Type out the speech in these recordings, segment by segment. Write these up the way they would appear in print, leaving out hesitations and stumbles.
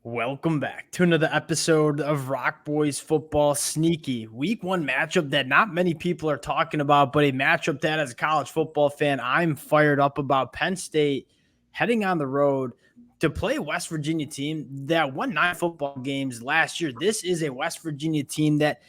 Welcome back to another episode of Rock Boys Football Sneaky. Week one matchup that not many people are talking about, but a matchup that as a college football fan, I'm fired up about. Penn State heading on the road to play a West Virginia team that won 9 football games last year. This is a West Virginia team that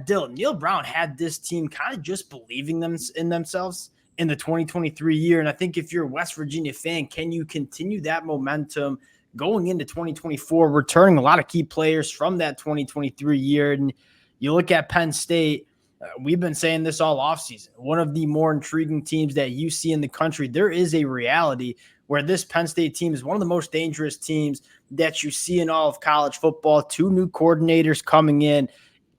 Neil Brown had this team kind of just believing in themselves in the 2023 year. And I think if you're a West Virginia fan, can you continue that momentum going into 2024, returning a lot of key players from that 2023 year? And you look at Penn State, we've been saying this all offseason, one of the more intriguing teams that you see in the country. There is a reality where this Penn State team is one of the most dangerous teams that you see in all of college football. 2 new coordinators coming in.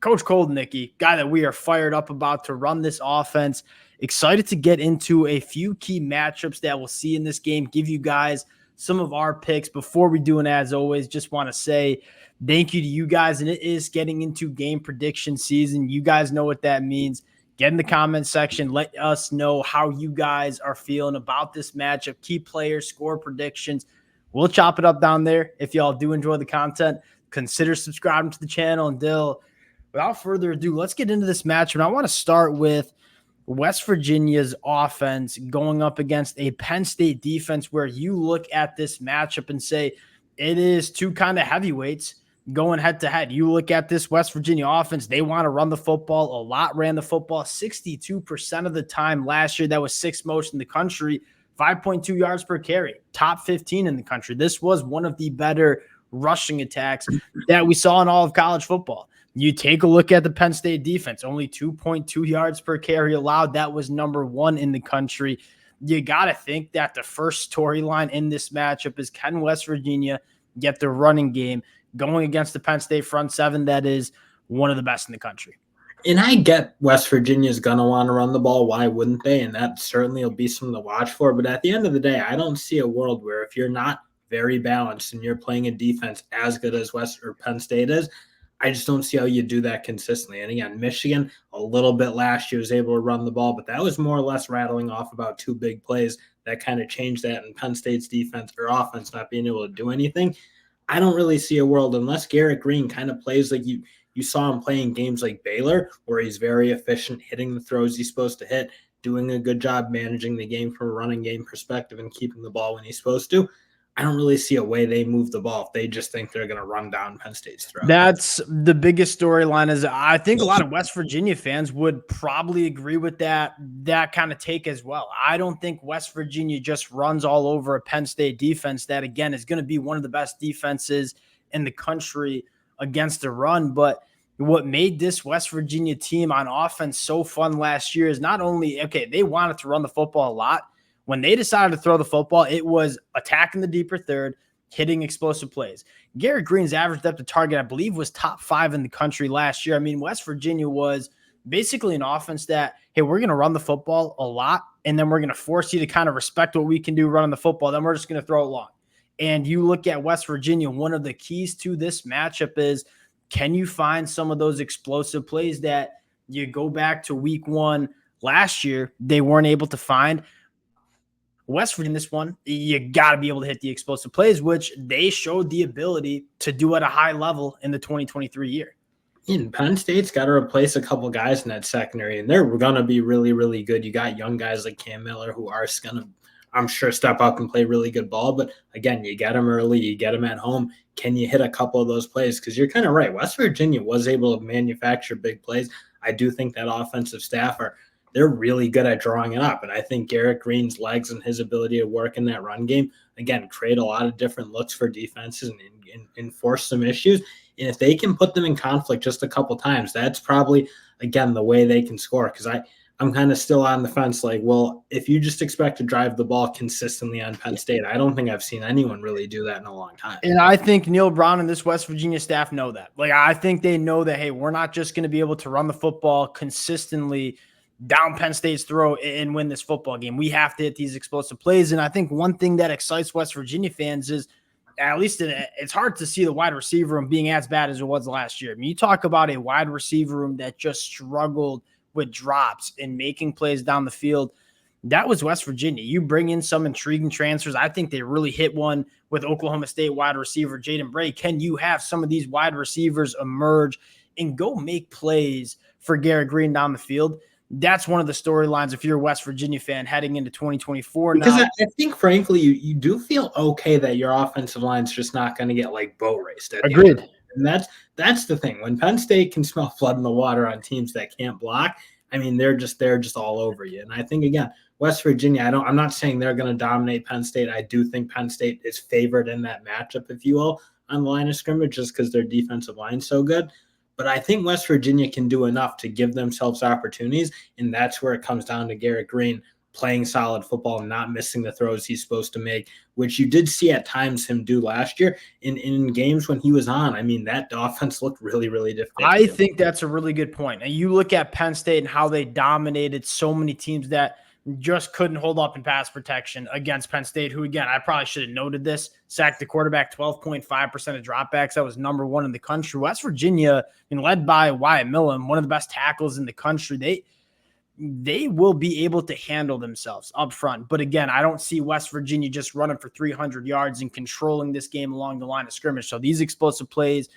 Coach Koldenicki, guy that we are fired up about to run this offense. Excited to get into a few key matchups that we'll see in this game, give you guys some of our picks. Before we do, and as always, just want to say thank you to you guys. And it is getting into game prediction season. You guys know what that means. Get in the comment section. Let us know how you guys are feeling about this matchup. Key players, score predictions. We'll chop it up down there. If y'all do enjoy the content, consider subscribing to the channel. And Dill, without further ado, let's get into this matchup. And I want to start with West Virginia's offense going up against a Penn State defense where you look at this matchup and say it is 2 kind of heavyweights going head to head. You look at this West Virginia offense, they want to run the football. A lot ran the football 62% of the time last year. That was 6th most in the country, 5.2 yards per carry, top 15 in the country. This was one of the better rushing attacks that we saw in all of college football. You take a look at the Penn State defense, only 2.2 yards per carry allowed. That was number 1 in the country. You got to think that the first storyline in this matchup is, can West Virginia get the running game going against the Penn State front 7 that is one of the best in the country? And I get West Virginia's going to want to run the ball. Why wouldn't they? And that certainly will be something to watch for. But at the end of the day, I don't see a world where if you're not very balanced and you're playing a defense as good as West or Penn State is, I just don't see how you do that consistently. And again, Michigan, a little bit last year, was able to run the ball, but that was more or less rattling off about 2 big plays that kind of changed that, and Penn State's defense or offense not being able to do anything. I don't really see a world unless Garrett Green kind of plays like you saw him playing games like Baylor, where he's very efficient, hitting the throws he's supposed to hit, doing a good job managing the game from a running game perspective and keeping the ball when he's supposed to. I don't really see a way they move the ball if they just think they're going to run down Penn State's throat. That's the biggest storyline. Is I think a lot of West Virginia fans would probably agree with that kind of take as well. I don't think West Virginia just runs all over a Penn State defense that, again, is going to be one of the best defenses in the country against the run. But what made this West Virginia team on offense so fun last year is not only, okay, they wanted to run the football a lot. When they decided to throw the football, it was attacking the deeper third, hitting explosive plays. Garrett Green's average depth of target, I believe, was top 5 in the country last year. I mean, West Virginia was basically an offense that, hey, we're going to run the football a lot, and then we're going to force you to kind of respect what we can do running the football. Then we're just going to throw it long. And you look at West Virginia, one of the keys to this matchup is, can you find some of those explosive plays that you go back to week 1 last year, they weren't able to find? West Virginia, this one, you got to be able to hit the explosive plays, which they showed the ability to do at a high level in the 2023 year. And Penn State's got to replace a couple guys in that secondary, and they're going to be really, really good. You got young guys like Cam Miller who are going to, I'm sure, step up and play really good ball. But again, you get them early, you get them at home. Can you hit a couple of those plays? Because you're kind of right. West Virginia was able to manufacture big plays. I do think that offensive staff they're really good at drawing it up. And I think Garrett Green's legs and his ability to work in that run game, again, create a lot of different looks for defenses and enforce some issues. And if they can put them in conflict just a couple times, that's probably, again, the way they can score. Because I'm kind of still on the fence like, well, if you just expect to drive the ball consistently on Penn State, I don't think I've seen anyone really do that in a long time. And I think Neil Brown and this West Virginia staff know that. Like, I think they know that, hey, we're not just going to be able to run the football consistently down Penn State's throat and win this football game. We have to hit these explosive plays. And I think one thing that excites West Virginia fans is, at least it's hard to see the wide receiver room being as bad as it was last year. I mean, you talk about a wide receiver room that just struggled with drops and making plays down the field. that was West Virginia. You bring in some intriguing transfers. I think they really hit one with Oklahoma State wide receiver Jaden Bray. Can you have some of these wide receivers emerge and go make plays for Garrett Green down the field? That's one of the storylines if you're a West Virginia fan heading into 2024. Because now, I think, frankly, you do feel okay that your offensive line's just not going to get like boat raced. Agreed. And that's the thing. When Penn State can smell flood in the water on teams that can't block, I mean, they're just all over you. And I think, again, West Virginia, I'm not saying they're going to dominate Penn State. I do think Penn State is favored in that matchup, if you will, on the line of scrimmage, just because their defensive line's so good. But I think West Virginia can do enough to give themselves opportunities, and that's where it comes down to Garrett Green playing solid football and not missing the throws he's supposed to make, which you did see at times him do last year in games when he was on. I mean, that offense looked really, really difficult. I think that's a really good point. And you look at Penn State and how they dominated so many teams that just couldn't hold up in pass protection against Penn State, who, again, I probably should have noted this, sacked the quarterback 12.5% of dropbacks. That was number one in the country. West Virginia, led by Wyatt Millam, one of the best tackles in the country, they will be able to handle themselves up front. But again, I don't see West Virginia just running for 300 yards and controlling this game along the line of scrimmage. So these explosive plays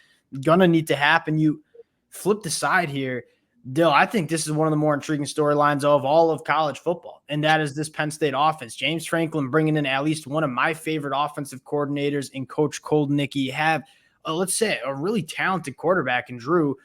going to need to happen. You flip the side here, Dill, I think this is one of the more intriguing storylines of all of college football, and that is this Penn State offense. James Franklin bringing in at least one of my favorite offensive coordinators in Coach Koldnicki. Have, let's say, a really talented quarterback in Drew.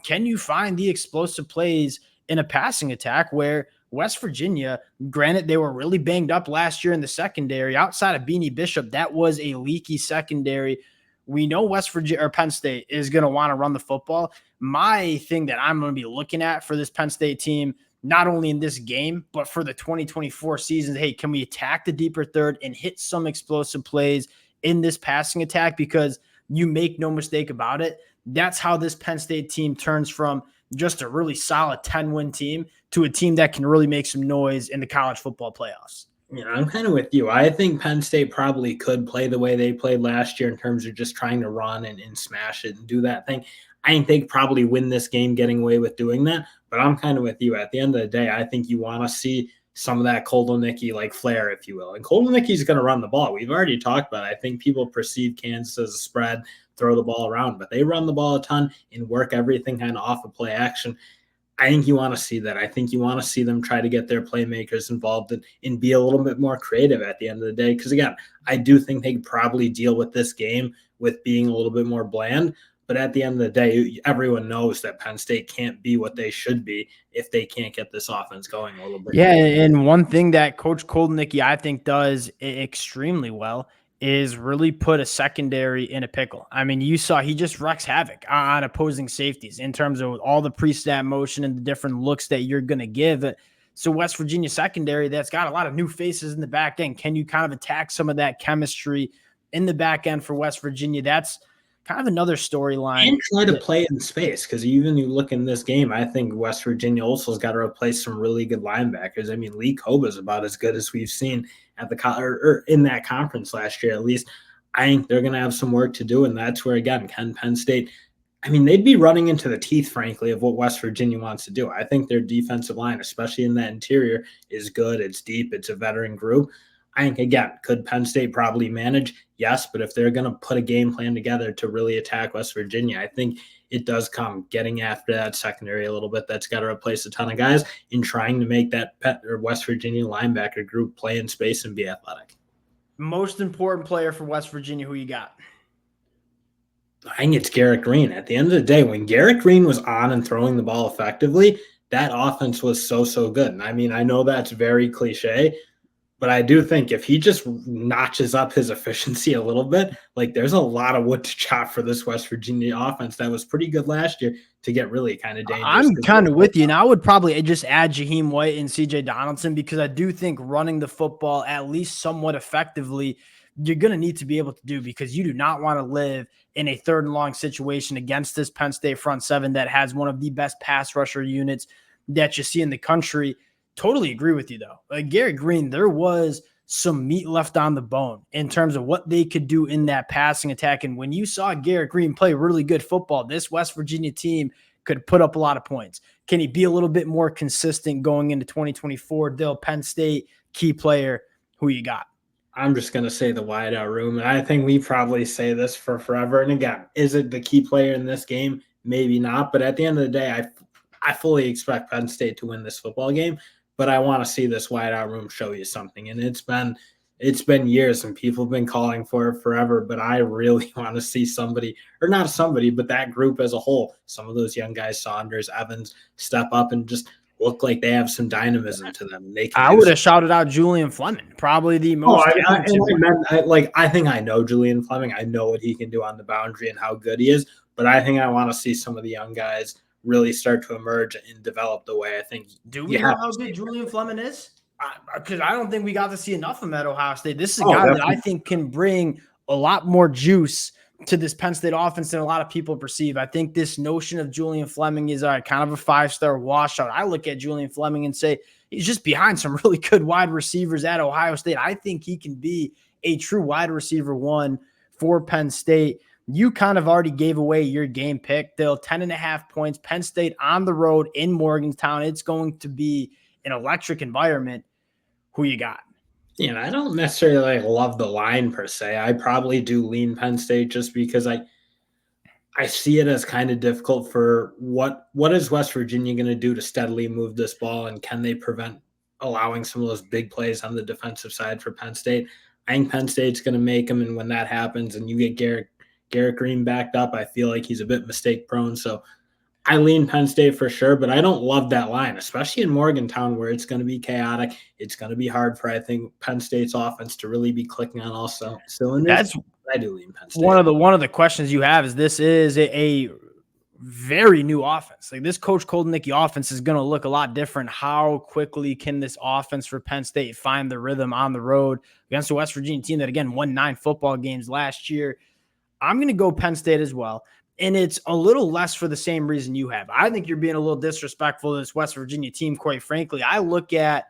Can you find the explosive plays in a passing attack where West Virginia, granted, they were really banged up last year in the secondary. Outside of Beanie Bishop, that was a leaky secondary. We know West Virginia or Penn State is going to want to run the football. My thing that I'm going to be looking at for this Penn State team, not only in this game, but for the 2024 season, hey, can we attack the deeper third and hit some explosive plays in this passing attack? Because you make no mistake about it, that's how this Penn State team turns from just a really solid 10-win team to a team that can really make some noise in the college football playoffs. Yeah, I'm kind of with you. I think Penn State probably could play the way they played last year in terms of just trying to run and smash it and do that thing. I think they probably win this game getting away with doing that, but I'm kind of with you. At the end of the day, I think you want to see some of that Koldnicki like flair, if you will. And Koldnicki's going to run the ball. We've already talked about it. I think people perceive Kansas as a spread, throw the ball around, but they run the ball a ton and work everything kind of off of play action. I think you want to see that. I think you want to see them try to get their playmakers involved and be a little bit more creative at the end of the day. Because, again, I do think they could probably deal with this game with being a little bit more bland. But at the end of the day, everyone knows that Penn State can't be what they should be if they can't get this offense going a little bit. Yeah, and one thing that Coach Koldnicki, I think, does extremely well is really put a secondary in a pickle. I mean, you saw he just wreaks havoc on opposing safeties in terms of all the pre-snap motion and the different looks that you're going to give. So West Virginia secondary, that's got a lot of new faces in the back end. Can you kind of attack some of that chemistry in the back end for West Virginia? That's kind of another storyline. And try to play in space, because even you look in this game, I think West Virginia also has got to replace some really good linebackers. I mean, Lee Koba is about as good as we've seen at the or in that conference last year, at least. I think they're going to have some work to do, and that's where, again, Penn State, I mean, they'd be running into the teeth, frankly, of what West Virginia wants to do. I think their defensive line, especially in that interior, is good. It's deep. It's a veteran group. I think, again, could Penn State probably manage? Yes, but if they're going to put a game plan together to really attack West Virginia, I think it does come getting after that secondary a little bit. That's got to replace a ton of guys in trying to make that West Virginia linebacker group play in space and be athletic. Most important player for West Virginia, who you got? I think it's Garrett Green. At the end of the day, when Garrett Green was on and throwing the ball effectively, that offense was so good. And I mean, I know that's very cliche, but I do think if he just notches up his efficiency a little bit, like there's a lot of wood to chop for this West Virginia offense that was pretty good last year to get really kind of dangerous. I'm kind of with you. And I would probably just add Jaheim White and CJ Donaldson, because I do think running the football at least somewhat effectively, you're going to need to be able to do, because you do not want to live in a third and long situation against this Penn State front seven that has one of the best pass rusher units that you see in the country. Totally agree with you, though. Garrett Green, there was some meat left on the bone in terms of what they could do in that passing attack. And when you saw Garrett Green play really good football, this West Virginia team could put up a lot of points. Can he be a little bit more consistent going into 2024? Dill, Penn State, key player, who you got? I'm just going to say the wideout room. And I think we probably say this for forever. And again, is it the key player in this game? Maybe not. But at the end of the day, I fully expect Penn State to win this football game. But I want to see this wideout room show you something. And it's been years and people have been calling for it forever. But I really want to see somebody, or not somebody, but that group as a whole, some of those young guys, Saunders, Evans, step up and just look like they have some dynamism to them. I would have shouted out Julian Fleming, probably the most. I think I know Julian Fleming. I know what he can do on the boundary and how good he is. But I think I want to see some of the young guys really start to emerge and develop the way I think. Do we know how good Julian Fleming is? Because I don't think we got to see enough of him at Ohio State. This is a guy that I think can bring a lot more juice to this Penn State offense than a lot of people perceive. I think this notion of Julian Fleming is kind of a 5-star washout. I look at Julian Fleming and say he's just behind some really good wide receivers at Ohio State. I think he can be a true wide receiver one for Penn State. You kind of already gave away your game pick. They'll 10.5 points. Penn State on the road in Morgantown. It's going to be an electric environment. Who you got? I don't necessarily love the line per se. I probably do lean Penn State just because I see it as kind of difficult for what is West Virginia going to do to steadily move this ball, and can they prevent allowing some of those big plays on the defensive side for Penn State? I think Penn State's going to make them, and when that happens and you get Garrett Green backed up, I feel like he's a bit mistake prone. So I lean Penn State for sure, but I don't love that line, especially in Morgantown where it's going to be chaotic. It's going to be hard for, I think, Penn State's offense to really be clicking on all cylinders. I do lean Penn State. One of the questions you have is this is a very new offense. Like this Coach Koldenicki offense is going to look a lot different. How quickly can this offense for Penn State find the rhythm on the road against a West Virginia team that, again, won 9 football games last year? I'm going to go Penn State as well. And it's a little less for the same reason you have. I think you're being a little disrespectful to this West Virginia team, quite frankly. I look at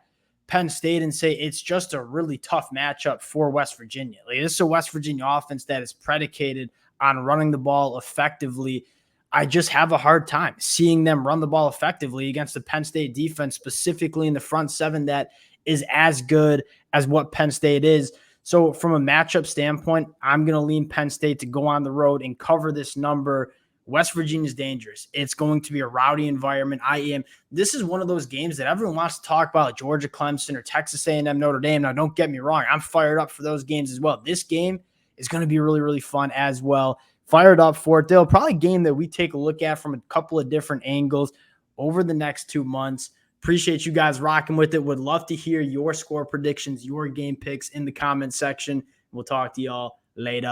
Penn State and say it's just a really tough matchup for West Virginia. Like, this is a West Virginia offense that is predicated on running the ball effectively. I just have a hard time seeing them run the ball effectively against the Penn State defense, specifically in the front seven that is as good as what Penn State is. So from a matchup standpoint, I'm going to lean Penn State to go on the road and cover this number. West Virginia is dangerous. It's going to be a rowdy environment. This is one of those games that everyone wants to talk about, like Georgia, Clemson, or Texas A&M, Notre Dame. Now, don't get me wrong. I'm fired up for those games as well. This game is going to be really, really fun as well. Fired up for it. They'll probably a game that we take a look at from a couple of different angles over the next 2 months. Appreciate you guys rocking with it. Would love to hear your score predictions, your game picks in the comment section. We'll talk to y'all later.